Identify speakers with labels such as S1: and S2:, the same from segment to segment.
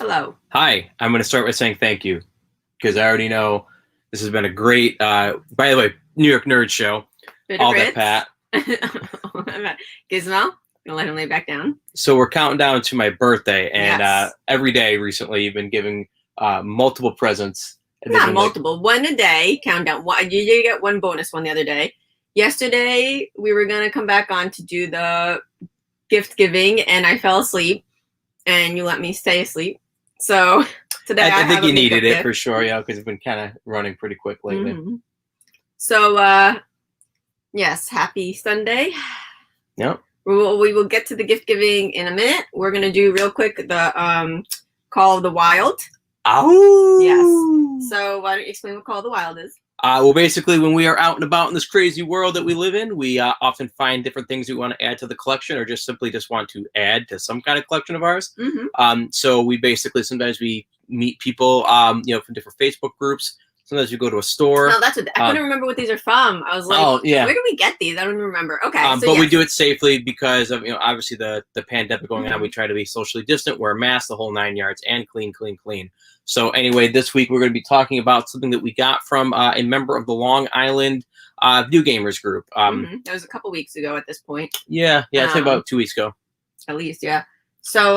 S1: Hello.
S2: Hi, I'm going to start with saying thank you because I already know this has been a great, by the way, New York Nerd Show.
S1: BitOfRits. Gizmo, gonna let him lay back down.
S2: So we're counting down to my birthday, and
S1: Yes.
S2: every day recently you've been giving multiple presents.
S1: Not multiple, one a day. Countdown. You did get one bonus one the other day. Yesterday we were gonna come back on to do the gift giving, and I fell asleep, and you let me stay asleep. So today
S2: I think you needed it for sure, yeah, because it's been kind of running pretty quick lately.
S1: Mm-hmm. So yes, happy Sunday.
S2: Yep.
S1: We will get to the gift giving in a minute. We're gonna do real quick the Call of the Wild.
S2: Oh.
S1: Yes. So why don't you explain what Call of the Wild is?
S2: Well, basically, when we are out and about in this crazy world that we live in, we often find different things we want to add to the collection, or just simply want to add to some kind of collection of ours.
S1: Mm-hmm.
S2: So we basically sometimes we meet people, from different Facebook groups. Sometimes we go to a store.
S1: No, that's what I couldn't remember what these are from. I was like,
S2: oh yeah,
S1: where do we get these? I don't even remember. Okay,
S2: but yes, we do it safely because of obviously the pandemic going on. We try to be socially distant, wear masks, the whole 9 yards, and clean. So anyway, this week we're going to be talking about something that we got from a member of the Long Island Video Gamers group.
S1: That was a couple weeks ago at this point.
S2: Yeah, I'd say about 2 weeks ago.
S1: At least, yeah. So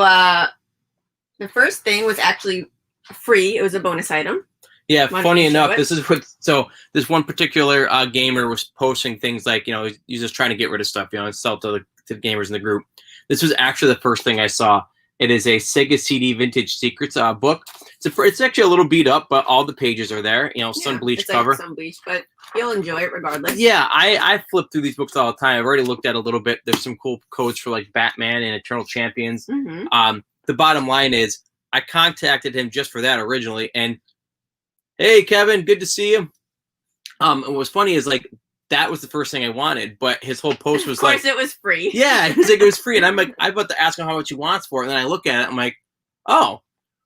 S1: the first thing was actually free. It was a bonus item.
S2: Yeah, funny enough, this is what. So this one particular gamer was posting things like, he's just trying to get rid of stuff, and sell to the gamers in the group. This was actually the first thing I saw. It is a Sega CD Vintage Secrets book. It's actually a little beat up, but all the pages are there. Sun bleached cover.
S1: Like sun bleached, but you'll enjoy it regardless.
S2: Yeah, I flip through these books all the time. I've already looked at a little bit. There's some cool codes for like Batman and Eternal Champions.
S1: Mm-hmm.
S2: The bottom line is, I contacted him just for that originally, and hey, Kevin, good to see you. And what's funny is that was the first thing I wanted, but his whole post was like,
S1: of course, it was free.
S2: Yeah, he's like, it was free, and I'm like, I'm about to ask him how much he wants for it, and then I look at it, I'm like, oh,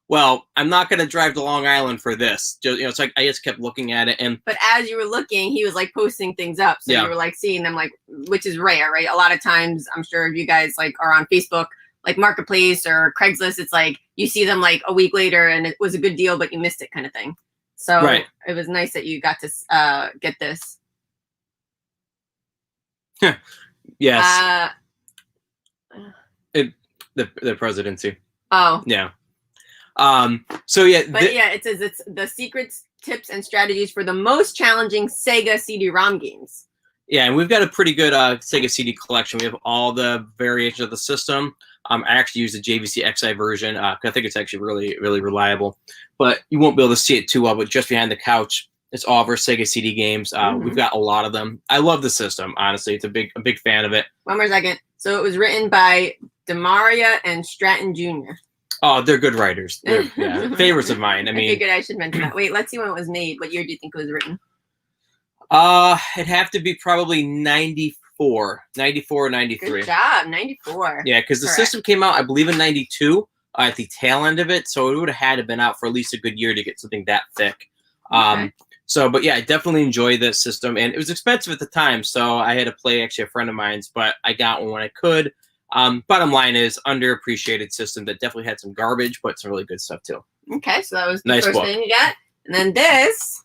S2: well, I'm not going to drive to Long Island for this. It's like I just kept looking at it, but
S1: as you were looking, he was like posting things up, so you were like seeing them, which is rare, right? A lot of times, I'm sure you guys are on Facebook, like Marketplace or Craigslist. It's like you see them like a week later, and it was a good deal, but you missed it, kind of thing. So It was nice that you got to get this.
S2: Yes. The presidency.
S1: Oh.
S2: Yeah. So yeah.
S1: But it says it's the secrets, tips, and strategies for the most challenging Sega CD-ROM games.
S2: Yeah, and we've got a pretty good Sega CD collection. We have all the variations of the system. I actually use the JVC XI version because I think it's actually really, really reliable. But you won't be able to see it too well, but just behind the couch, it's all of our Sega CD games. We've got a lot of them. I love the system, honestly. It's a big fan of it.
S1: One more second. So it was written by DeMaria and Stratton Jr.
S2: Oh, they're good writers. They're favorites of mine. I
S1: figured I should mention that. Wait, let's see when it was made. What year do you think it was written?
S2: It'd have to be probably 94 or 93.
S1: Good job, 94.
S2: Yeah, because the system came out, I believe, in 92 at the tail end of it. So it would have had to been out for at least a good year to get something that thick.
S1: Okay.
S2: But yeah, I definitely enjoy this system, and it was expensive at the time, so I had to play actually a friend of mine's, but I got one when I could. Bottom line is, underappreciated system that definitely had some garbage, but some really good stuff too.
S1: Okay, so that was the first thing you got, and then this.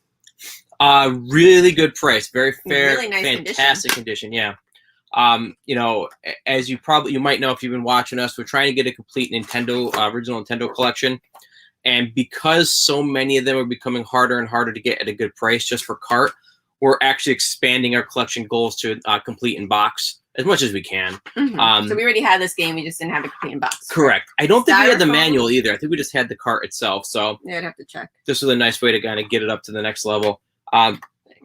S2: Really good price, very fair,
S1: really nice
S2: fantastic condition. Yeah. As you might know if you've been watching us, we're trying to get a complete original Nintendo collection. And because so many of them are becoming harder and harder to get at a good price just for cart, we're actually expanding our collection goals to complete in box as much as we can.
S1: So we already had this game, we just didn't have the complete in box.
S2: Correct. I don't think we had the manual either. I think we just had the cart itself. So
S1: yeah, I'd have to check.
S2: This was a nice way to kind of get it up to the next level. There you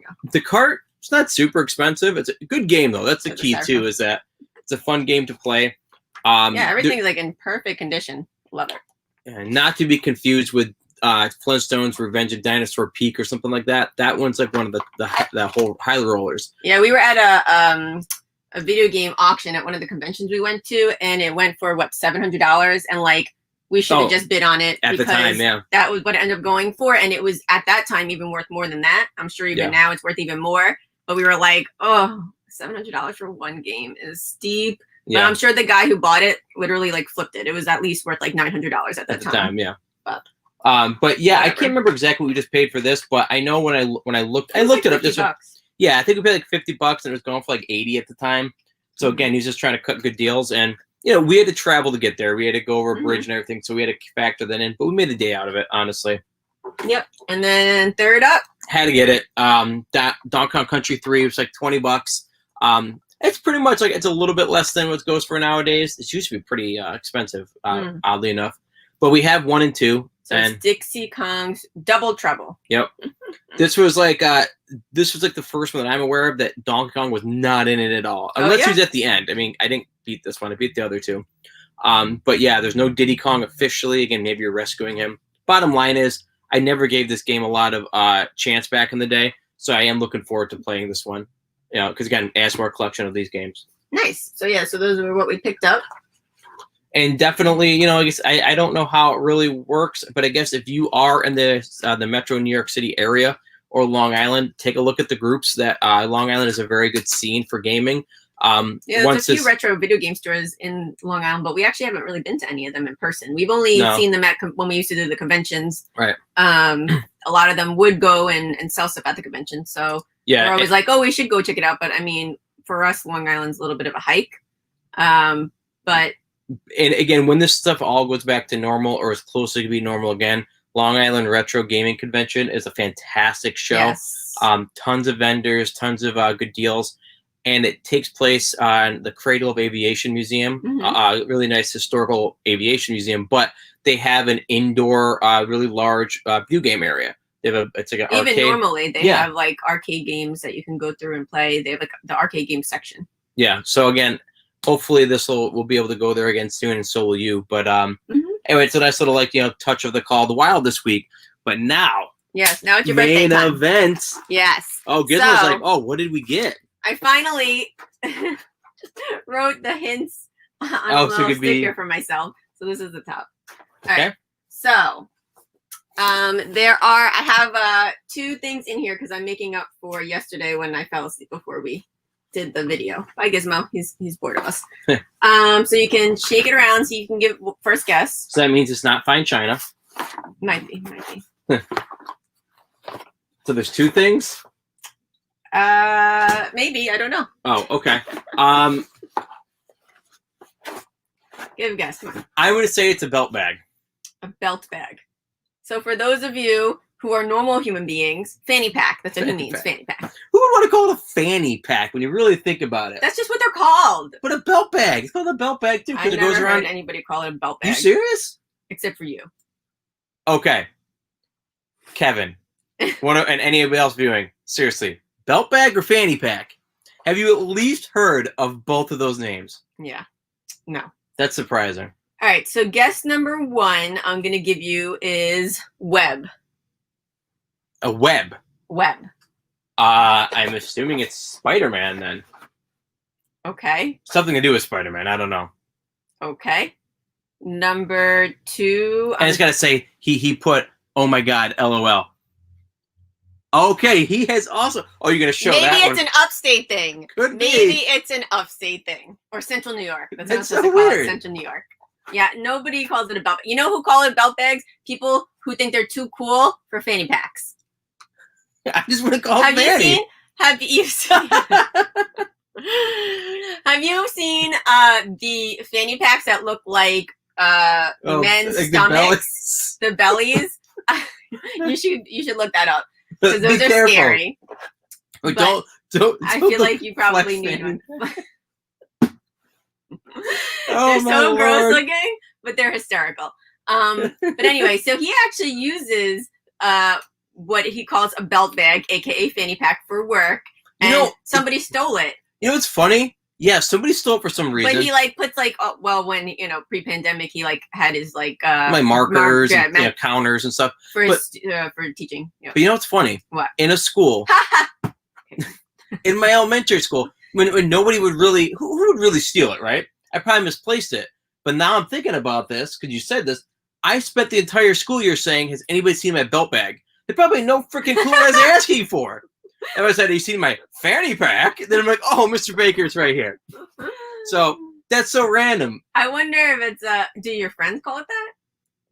S2: go. The cart, it's not super expensive. It's a good game though. That's the key too, is that it's a fun game to play.
S1: Everything's in perfect condition. Love it.
S2: And not to be confused with Flintstones Revenge of Dinosaur Peak or something like that. That one's like one of the whole high rollers.
S1: Yeah, we were at a video game auction at one of the conventions we went to, and it went for $700, and we should have just bid on it
S2: at the time. Yeah,
S1: that was what it ended up going for, and it was at that time even worth more than that. I'm sure even now it's worth even more. But we were like, oh, $700 for one game is steep. Yeah. But I'm sure the guy who bought it literally flipped it. It was at least worth $900 at that time.
S2: Yeah. But yeah,
S1: whatever.
S2: I can't remember exactly what we just paid for this, but I know when I looked it up. This one, yeah, I think we paid like $50 and it was going for like 80 at the time. So again, he's just trying to cut good deals, and we had to travel to get there. We had to go over a bridge and everything, so we had to factor that in. But we made a day out of it, honestly.
S1: Yep. And then third up,
S2: had to get it. Donkey Kong Country 3 was like $20. It's pretty much like it's a little bit less than what it goes for nowadays. It used to be pretty expensive, oddly enough. But we have 1 and 2.
S1: So it's Dixie Kong's Double Trouble.
S2: Yep. This was like the first one that I'm aware of that Donkey Kong was not in it at all. Unless he was at the end. I mean, I didn't beat this one. I beat the other 2. But yeah, there's no Diddy Kong officially. Again, maybe you're rescuing him. Bottom line is, I never gave this game a lot of chance back in the day. So I am looking forward to playing this one. Because again, adds more collection of these games.
S1: Nice. So yeah, so those were what we picked up.
S2: And definitely, I guess I don't know how it really works, but I guess if you are in the Metro New York City area or Long Island, take a look at the groups. That Long Island is a very good scene for gaming.
S1: There's a few retro video game stores in Long Island, but we actually haven't really been to any of them in person. We've only seen them when we used to do the conventions.
S2: Right.
S1: A lot of them would go and sell stuff at the convention. So
S2: yeah,
S1: we're always like, oh, we should go check it out. But I mean, for us, Long Island's a little bit of a hike. But
S2: and again, when this stuff all goes back to normal or is closely to be normal again, Long Island Retro Gaming Convention is a fantastic show.
S1: Yes.
S2: Tons of vendors, tons of good deals. And it takes place on the Cradle of Aviation Museum, really nice historical aviation museum. But they have an indoor, really large video game area. They have it's like an
S1: even
S2: arcade.
S1: Normally they have like arcade games that you can go through and play. They have like the arcade game section. Yeah.
S2: So again, hopefully we'll be able to go there again soon, and so will you. But anyway, it's a nice little touch of the Call of the Wild this week. But now,
S1: yes, now it's your birthday
S2: main
S1: time.
S2: event.
S1: Yes.
S2: Oh, Gizmo's like, oh, what did we get?
S1: I finally wrote the hints on a little sticker for myself. So this is the top. All right. So I have 2 things in here because I'm making up for yesterday when I fell asleep before we did the video. Bye, Gizmo. He's bored of us. So you can shake it around so you can give first guess.
S2: So that means it's not fine china.
S1: Might be.
S2: So there's 2 things?
S1: Maybe. I don't know.
S2: Oh, okay.
S1: Give a guess. Come on.
S2: I would say it's a belt bag.
S1: A belt bag. So for those of you who are normal human beings, fanny pack. That's what it means. Fanny pack.
S2: Who would want to call it a fanny pack when you really think about it?
S1: That's just what they're called.
S2: But a belt bag. It's called a belt bag too.
S1: I've never heard anybody call it a belt bag.
S2: You serious?
S1: Except for you.
S2: Okay. Kevin. And anybody else viewing. Seriously. Belt bag or fanny pack? Have you at least heard of both of those names?
S1: Yeah. No.
S2: That's surprising.
S1: All right. So guess number 1 I'm going to give you is web.
S2: A web?
S1: Web.
S2: I'm assuming it's Spider-Man then.
S1: Okay.
S2: Something to do with Spider-Man. I don't know.
S1: Okay. Number 2.
S2: I just got to say, he put, oh my God, LOL. Okay, he has also. Oh, you're gonna show that?
S1: Maybe it's an upstate thing.
S2: Could be.
S1: Maybe it's an upstate thing or Central New York.
S2: That's so weird.
S1: Central New York. Yeah, nobody calls it a belt. You know who call it belt bags? People who think they're too cool for fanny packs.
S2: I just want to call it fanny.
S1: Have you seen? Have you seen the fanny packs that look like men's
S2: like
S1: stomachs? The bellies. You should look that up. Because those are
S2: careful.
S1: Scary.
S2: But don't
S1: I feel like you probably need one. They're so gross looking, but they're hysterical. But anyway, so he actually uses what he calls a belt bag, aka fanny pack, for work. And somebody stole it.
S2: You know what's funny? Yeah, somebody stole it for some reason.
S1: But he puts when pre-pandemic he had his
S2: markers, and counters and stuff
S1: for teaching. Yeah.
S2: But you know what's funny?
S1: What?
S2: In a school, in my elementary school, when nobody would really, who would really steal it, right? I probably misplaced it. But now I'm thinking about this because you said this. I spent the entire school year saying, "Has anybody seen my belt bag?" They probably no freaking clue what I was asking for. And I said, "Have you seen my fanny pack?" Then I'm like, "Oh, Mr. Baker's right here." So that's so random.
S1: I wonder if it's do your friends call it that?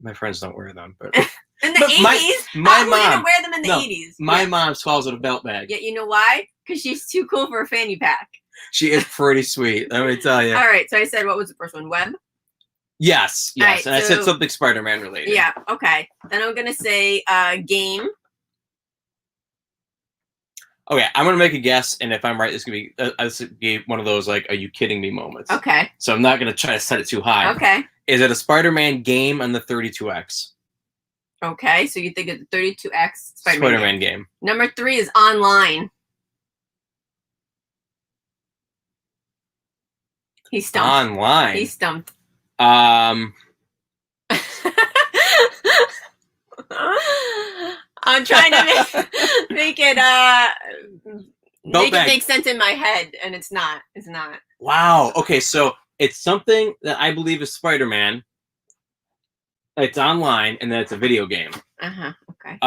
S2: My friends don't wear them, but
S1: in the 80s,
S2: my
S1: who
S2: mom
S1: didn't wear them in the 80s?
S2: My mom swallows with a belt bag.
S1: Yeah, you know why? Because she's too cool for a fanny pack.
S2: She is pretty sweet. Let me tell you.
S1: All right, so I said, what was the first one? Web.
S2: Yes,
S1: Right,
S2: and I said something Spider-Man related.
S1: Yeah. Okay. Then I'm gonna say game.
S2: Okay, I'm gonna make a guess, and if I'm right, this could be one of those like, "Are you kidding me?" moments.
S1: Okay.
S2: So I'm not gonna try to set it too high.
S1: Okay.
S2: Is it a Spider-Man game on the 32X?
S1: Okay, so you think it's the 32X
S2: Spider-Man game.
S1: Number 3 is online. He's stumped.
S2: Online.
S1: He's stumped. I'm trying to make it make sense in my head, and it's not. It's not.
S2: Wow. Okay, so it's something that I believe is Spider-Man. It's online, and then it's a video game.
S1: Okay.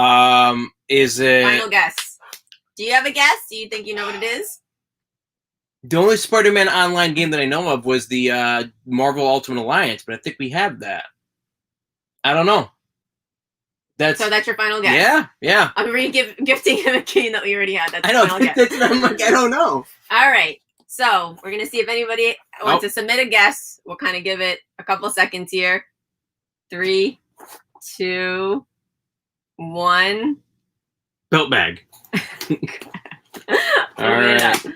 S2: Is it?
S1: Final guess. Do you have a guess? Do you think you know what it is?
S2: The only Spider-Man online game that I know of was the Marvel Ultimate Alliance, but I think we have that. I don't know.
S1: So that's your final guess?
S2: Yeah, yeah.
S1: I'm gifting him a game that we already had. That's
S2: I know. I'm like, I don't know.
S1: All right. So we're going to see if anybody wants to submit a guess. We'll kind of give it a couple seconds here. 3, 2, 1.
S2: Belt bag. All right.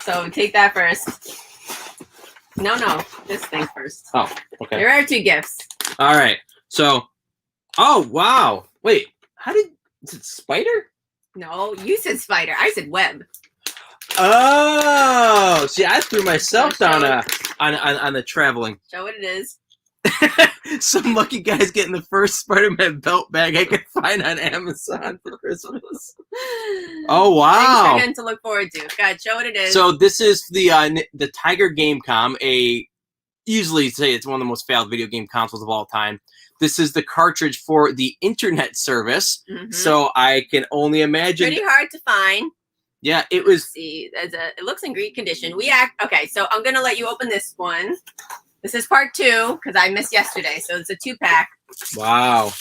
S1: So take that first. No, this thing first.
S2: Oh, okay.
S1: There are 2 gifts.
S2: All right. So, oh, wow. Wait, is it spider?
S1: No, you said spider. I said web.
S2: Oh, see, I threw myself down on the traveling.
S1: Show what it is.
S2: Some lucky guy's getting the first Spider-Man belt bag I could find on Amazon for Christmas. Oh, wow.
S1: Something to look forward to. God, show what it is.
S2: So this is the Tiger Gamecom, easily say it's one of the most failed video game consoles of all time. This is the cartridge for the internet service, so I can only imagine.
S1: Pretty hard to find.
S2: Yeah, it was.
S1: Let's see, it looks in great condition. Okay, so I'm gonna let you open this one. This is part 2 because I missed yesterday, so it's a 2-pack.
S2: Wow.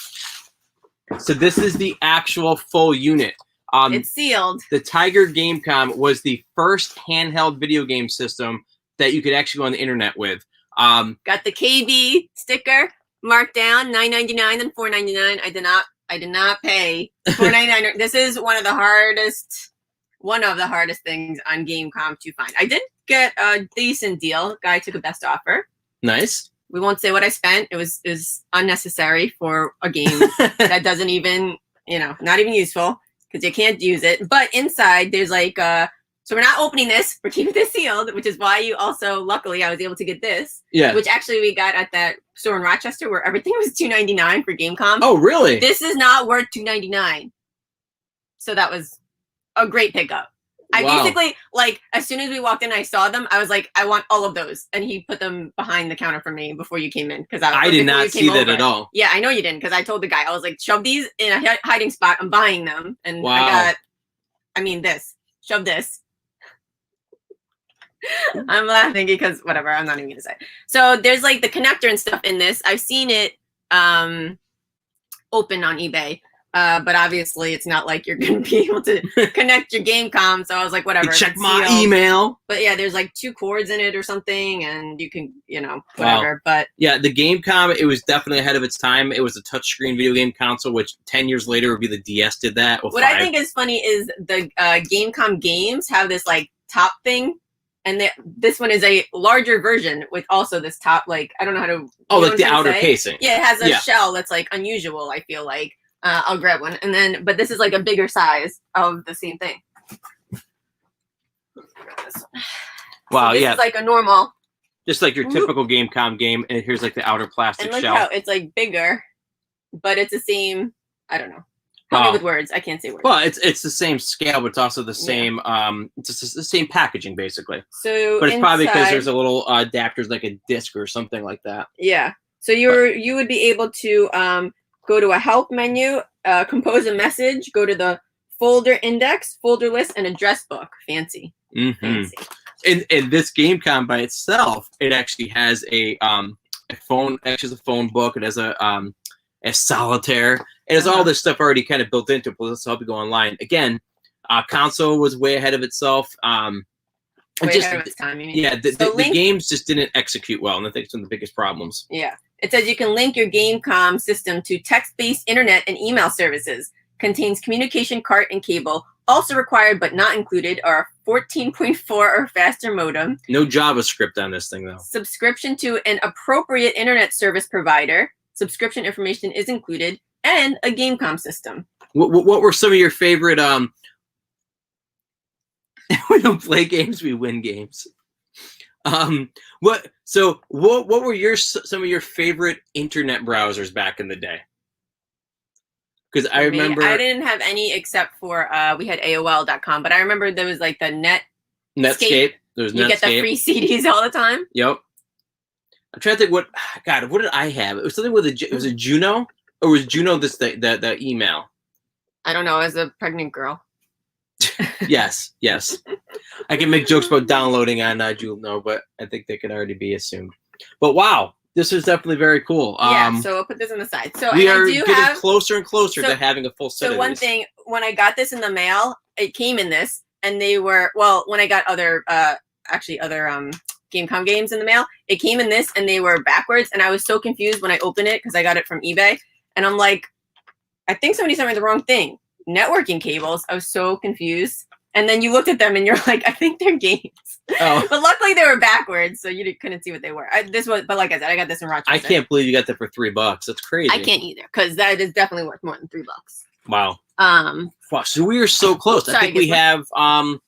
S2: So this is the actual full unit.
S1: It's sealed.
S2: The Tiger Gamecom was the first handheld video game system that you could actually go on the internet with.
S1: Got the KB sticker marked down, $9.99 and $4.99. I did not pay $4.99. This is one of the hardest things on Gamecom to find. I did get a decent deal. Guy took a best offer.
S2: Nice.
S1: We won't say what I spent. It was unnecessary for a game that doesn't even, not even useful because you can't use it. But inside there's like so we're not opening this. We're keeping this sealed, which is why you also, luckily, I was able to get this. Yeah. Which actually we got at that store in Rochester where everything was $2.99 for Gamecom.
S2: Oh, really?
S1: This is not worth $2.99. So that was a great pickup. I basically, like, as soon as we walked in, I saw them. I was like, I want all of those. And he put them behind the counter for me before you came in. Because
S2: I did not see that at all.
S1: Yeah, I know you didn't because I told the guy, I was like, shove these in a hiding spot. I'm buying them. And shove this. I'm laughing because whatever, I'm not even gonna say. So there's like the connector and stuff in this. I've seen it open on eBay, but obviously it's not like you're gonna be able to connect your Gamecom. So I was like, whatever.
S2: Check my email.
S1: But yeah, there's like 2 cords in it or something, and you can, whatever. Wow. But
S2: yeah, the Gamecom, it was definitely ahead of its time. It was a touchscreen video game console, which 10 years later would be the DS did that.
S1: What I think is funny is the Gamecom games have this like top thing. And this one is a larger version with also this top, like, I don't know how to...
S2: Oh, like the outer casing.
S1: Yeah, it has a shell that's, like, unusual, I feel like. I'll grab one. And then, but this is, like, a bigger size of the same thing.
S2: Wow,
S1: so this is like a normal...
S2: Just like your typical Gamecom game, and here's, like, the outer plastic
S1: and look
S2: shell.
S1: How it's, like, bigger, but it's the same... I don't know. Help me with words. I can't say words.
S2: Well, it's the same scale, but it's also the same it's the same packaging basically.
S1: So,
S2: but it's probably because there's a little adapters like a disc or something like that.
S1: Yeah. So you would be able to go to a help menu, compose a message, go to the folder index, folder list, and address book. Fancy.
S2: Mm-hmm. Fancy. And this Gamecom by itself, it actually has a phone actually has a phone book. It has a solitaire. It has all this stuff already kind of built into it. Plus, help you go online. Again, console was way ahead of itself.
S1: Way ahead of its time, you mean?
S2: Yeah, the games just didn't execute well, and I think it's one of the biggest problems.
S1: Yeah. It says you can link your Gamecom system to text-based internet and email services. Contains communication cart and cable. Also required but not included are a 14.4 or faster modem.
S2: No JavaScript on this thing, though.
S1: Subscription to an appropriate internet service provider. Subscription information is included. And a Gamecom system.
S2: What were some of your favorite... we don't play games, we win games. What were some of your favorite internet browsers back in the day? Because I remember
S1: I didn't have any except for we had AOL.com, but I remember there was like the
S2: Netscape. There's Netscape.
S1: You get the free CDs all the time.
S2: Yep. I'm trying to think what did I have? It was something with it was a Juno, or was Juno the email?
S1: I don't know. As a pregnant girl.
S2: Yes. I can make jokes about downloading on Juno, but I think they could already be assumed. But wow, this is definitely very cool.
S1: Yeah, so I'll put this on the side. So
S2: we are getting closer and closer to having a full set of
S1: these. So one thing, when I got this in the mail, it came in this, and they were, well, when I got other Gamecom games in the mail, it came in this, and they were backwards, and I was so confused when I opened it, because I got it from eBay, and I'm like, I think somebody sent me the wrong thing. Networking cables. I was so confused. And then you looked at them and you're like, I think they're games. Oh. But luckily they were backwards, so you couldn't see what they were. But like I said, I got this in Rochester.
S2: I can't believe you got that for $3. That's crazy.
S1: I can't either, because that is definitely worth more than $3.
S2: Wow. Wow. So we are so close. I think we have 2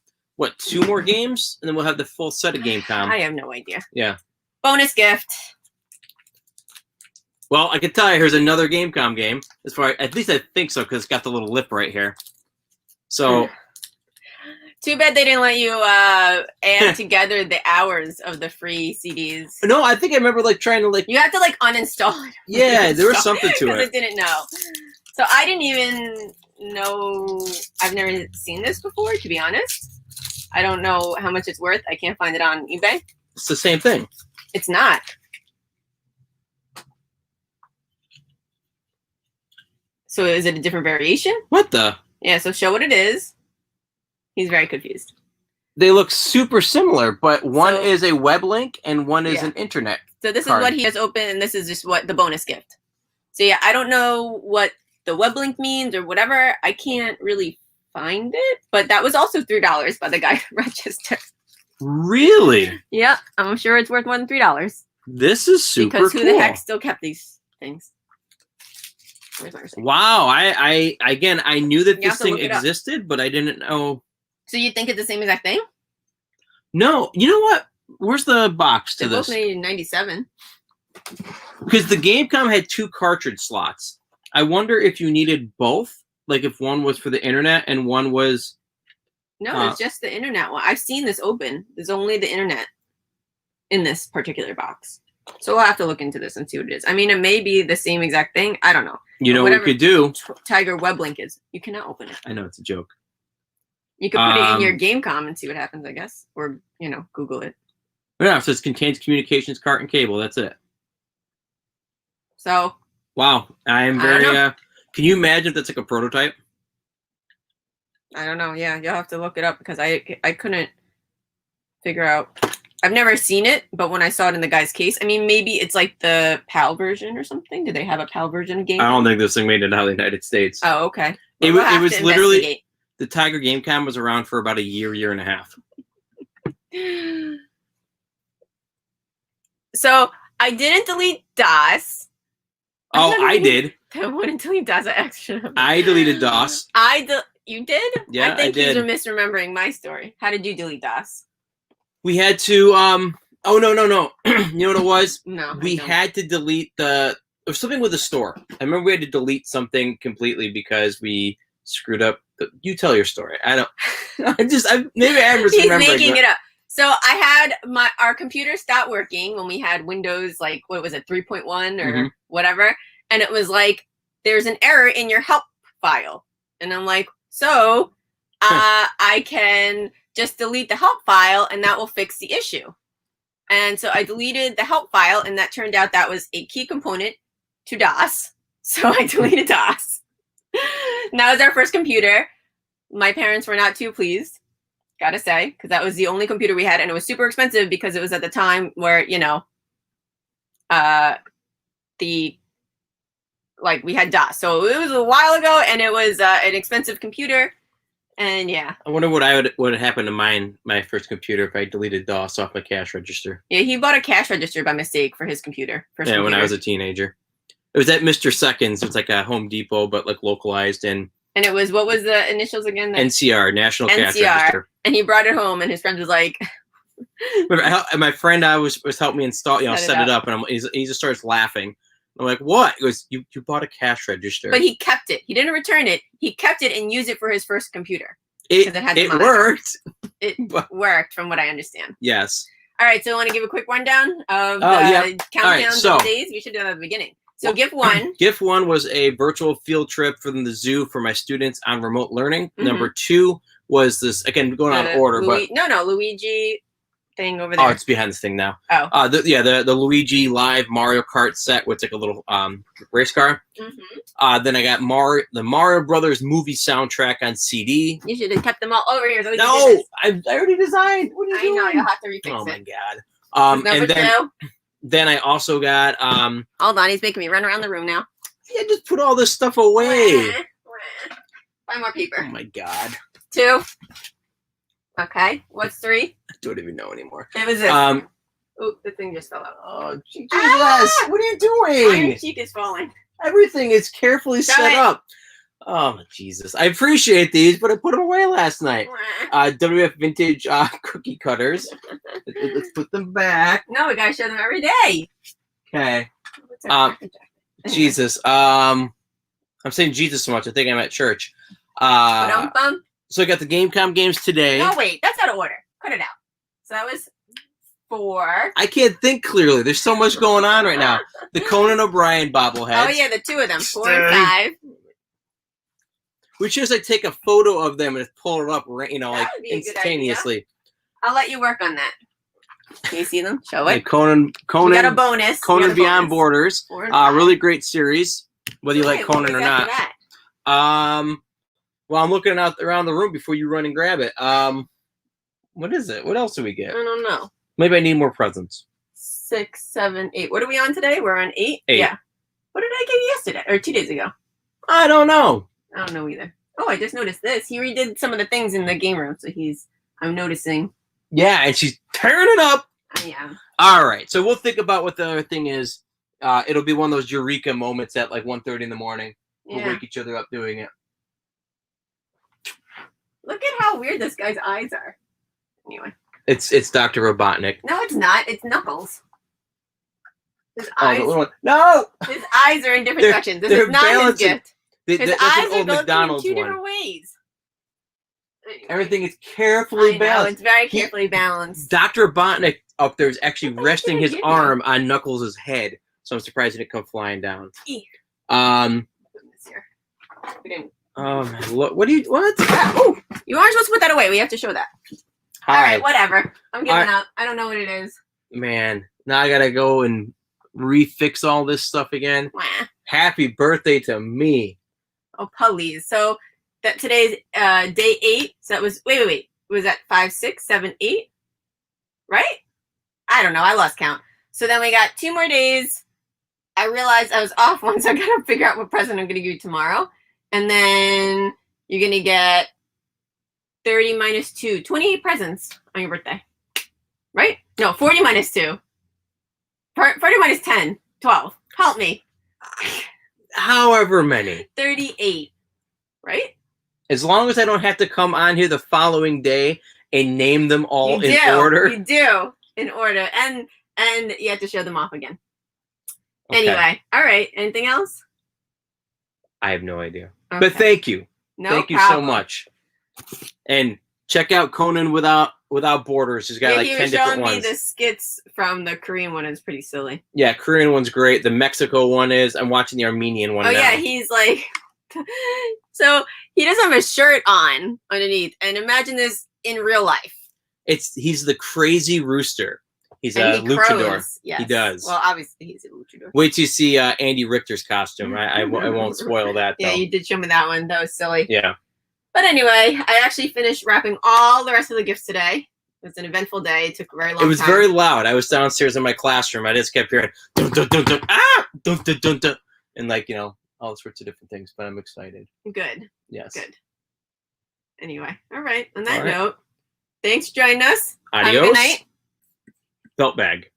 S2: more games, and then we'll have the full set of Gamecom.
S1: I have no idea.
S2: Yeah.
S1: Bonus gift.
S2: Well, I can tell you, here's another Gamecom game. At least I think so, because it's got the little lip right here. So.
S1: Too bad they didn't let you add together the hours of the free CDs.
S2: No, I think I remember trying to
S1: You have to uninstall it.
S2: Yeah, there was something to it.
S1: Because I didn't know. So I didn't even know. I've never seen this before, to be honest. I don't know how much it's worth. I can't find it on eBay.
S2: It's the same thing.
S1: It's not. So is it a different variation?
S2: What the?
S1: Yeah, so show what it is. He's very confused.
S2: They look super similar, but one is a web link and one is an internet.
S1: So this is what he has open, and this is just what the bonus gift. So yeah, I don't know what the web link means or whatever. I can't really find it, but that was also $3 by the guy at Rochester.
S2: Really?
S1: Yeah, I'm sure it's worth more than $3.
S2: This is super cool.
S1: Because who the heck still kept these things?
S2: Wow, I knew that this thing existed, but I didn't know.
S1: So you think it's the same exact thing?
S2: No, you know what? Where's the box to this?
S1: Both made in '97.
S2: Because the Gamecom had 2 cartridge slots. I wonder if you needed both, like if one was for the internet and one was.
S1: No, it's just the internet one. I've seen this open. There's only the internet in this particular box. So we'll have to look into this and see what it is. I mean, it may be the same exact thing. I don't know.
S2: You know what we could do?
S1: Tiger web link is. You cannot open it.
S2: I know, it's a joke.
S1: You could put it in your Gamecom and see what happens, I guess. Or, Google it.
S2: Yeah, so it contains communications cart and cable. That's it.
S1: So.
S2: Wow. I'm very... can you imagine if that's like a prototype?
S1: I don't know. Yeah, you'll have to look it up because I couldn't figure out... I've never seen it, but when I saw it in the guy's case, I mean, maybe it's like the PAL version or something. Do they have a PAL version of Gamecom?
S2: I don't think this thing made it out of the United States.
S1: Oh, okay.
S2: Well, it was literally, the Tiger Gamecom was around for about a year and a half.
S1: So I didn't delete DOS.
S2: I did.
S1: I wouldn't delete DOS.
S2: I deleted DOS.
S1: You did?
S2: Yeah,
S1: I think
S2: did.
S1: you're misremembering my story. How did you delete DOS?
S2: We had to, oh, no. You know what it was?
S1: No.
S2: We had to delete there was something with the store. I remember we had to delete something completely because we screwed up. You tell your story. I don't, maybe I'm just remembering.
S1: He's making it up. So I had our computer stopped working when we had Windows, what was it, 3.1 or whatever. And it was like, there's an error in your help file. And I'm like, so I can just delete the help file and that will fix the issue. And so I deleted the help file, and that turned out that was a key component to DOS. So I deleted DOS. And that was our first computer. My parents were not too pleased, gotta say, because that was the only computer we had, and it was super expensive because it was at the time where, you know, we had DOS. So it was a while ago, and it was an expensive computer. And yeah.
S2: I wonder what would have happened to my first computer if I deleted DOS off my cash register.
S1: Yeah, he bought a cash register by mistake for his computer.
S2: When I was a teenager. It was at Mr. Seconds. It's like a Home Depot, but like localized. And
S1: it was, what was the initials again?
S2: NCR, National Cash Register.
S1: And he brought it home, and his friend was like...
S2: my friend was helping me install, set it up, and he just starts laughing. I'm like, what? He goes, you bought a cash register.
S1: But he kept it. He didn't return it. He kept it and used it for his first computer.
S2: It worked.
S1: It worked, from what I understand.
S2: Yes.
S1: All right, so I want to give a quick rundown of the countdowns of days. We should do that at the beginning. So gift one.
S2: Gift one was a virtual field trip from the zoo for my students on remote learning. Number two was this, again, going on order.
S1: Luigi thing over there.
S2: Oh, it's behind this thing now.
S1: Oh.
S2: The Luigi Live Mario Kart set with like a little race car. Then I got the Mario Brothers movie soundtrack on CD.
S1: You should have kept them all over here. So
S2: no, I already designed. What are you doing?
S1: I know, you'll have to refix it.
S2: Oh my god.
S1: And
S2: then I also got
S1: hold on, he's making me run around the room now.
S2: Yeah, just put all this stuff away.
S1: Buy more paper.
S2: Oh my god.
S1: 2. Okay, what's 3?
S2: I don't even know anymore.
S1: It was this. Oh, the thing just fell out.
S2: Oh, Jesus! What are you doing?
S1: My cheek is falling.
S2: Everything is carefully set up. Oh, Jesus! I appreciate these, but I put them away last night. WF vintage cookie cutters. Let's put them back.
S1: No, we gotta show them every day.
S2: Okay. Jesus. I'm saying Jesus so much. I think I'm at church. So I got the Gamecom games today.
S1: No, wait, that's out of order. Cut it out. So that was 4.
S2: I can't think clearly. There's so much going on right now. The Conan O'Brien bobbleheads.
S1: Oh yeah, the 2 of them. 4 and 5.
S2: We should just like take a photo of them and pull it up, like instantaneously.
S1: I'll let you work on that. Can you see them? Show it.
S2: Hey, Conan.
S1: You got a bonus.
S2: Conan Beyond Borders. Really great series, whether you like Conan or not. Well, I'm looking out around the room before you run and grab it. What is it? What else do we get?
S1: I don't know.
S2: Maybe I need more presents.
S1: 6, 7, 8. What are we on today? We're on 8?
S2: 8.
S1: Yeah. What did I get you yesterday? Or 2 days ago?
S2: I don't know.
S1: I don't know either. Oh, I just noticed this. He redid some of the things in the game room, so I'm noticing.
S2: Yeah, and she's tearing it up.
S1: I am.
S2: All right, so we'll think about what the other thing is. It'll be one of those eureka moments at like 1:30 in the morning. We'll wake each other up doing it.
S1: Look at how weird this guy's eyes are. Anyway.
S2: It's Dr. Robotnik.
S1: No, it's not. It's Knuckles. His eyes.
S2: No!
S1: His eyes are in different directions. This is not his gift. His eyes are going in 2 different ways. Anyway.
S2: Everything is carefully balanced.
S1: It's very carefully balanced.
S2: Dr. Robotnik up there is actually resting his arm on Knuckles' head. So I'm surprised he didn't come flying down. Oh man, look! What?
S1: Oh, you aren't supposed to put that away. We have to show that. All right, whatever. I'm giving up. I don't know what it is.
S2: Man, now I gotta go and refix all this stuff again. Happy birthday to me.
S1: Oh, please. So that today's day 8. So that was wait. Was that 5, 6, 7, 8? Right? I don't know. I lost count. So then we got 2 more days. I realized I was off once. I gotta figure out what present I'm gonna give you tomorrow. And then you're going to get 30 minus 2, 28 presents on your birthday. Right? No, 40 minus 2. 40 minus 10, 12. Help me.
S2: However many.
S1: 38. Right?
S2: As long as I don't have to come on here the following day and name them all in order.
S1: You do. In order. And you have to show them off again. Okay. Anyway. All right. Anything else?
S2: I have no idea. Okay. But thank you. Thank you so much. And check out Conan Without Borders. He's got like 10 different ones.
S1: He was showing me the skits from the Korean one. It's pretty silly.
S2: Yeah, Korean one's great. The Mexico one is. I'm watching the Armenian one now.
S1: Yeah, he's like... So he doesn't have a shirt on underneath. And imagine this in real life.
S2: He's the crazy rooster. He's
S1: and
S2: a
S1: he
S2: luchador.
S1: crows. Yes.
S2: He does.
S1: Well, obviously he's a luchador.
S2: Wait till you see Andy Richter's costume. I won't spoil that.
S1: Yeah,
S2: though.
S1: you did show me that one. That was silly.
S2: Yeah.
S1: But anyway, I actually finished wrapping all the rest of the gifts today. It was an eventful day. It took a very long time.
S2: It was very loud. I was downstairs in my classroom. I just kept hearing dun dun dun dun dun dun dun dun, and like all sorts of different things. But I'm excited.
S1: Good.
S2: Yes.
S1: Good. Anyway, all right. On that
S2: All right.
S1: note, thanks for joining us.
S2: Adios.
S1: Have a good night.
S2: Belt bag.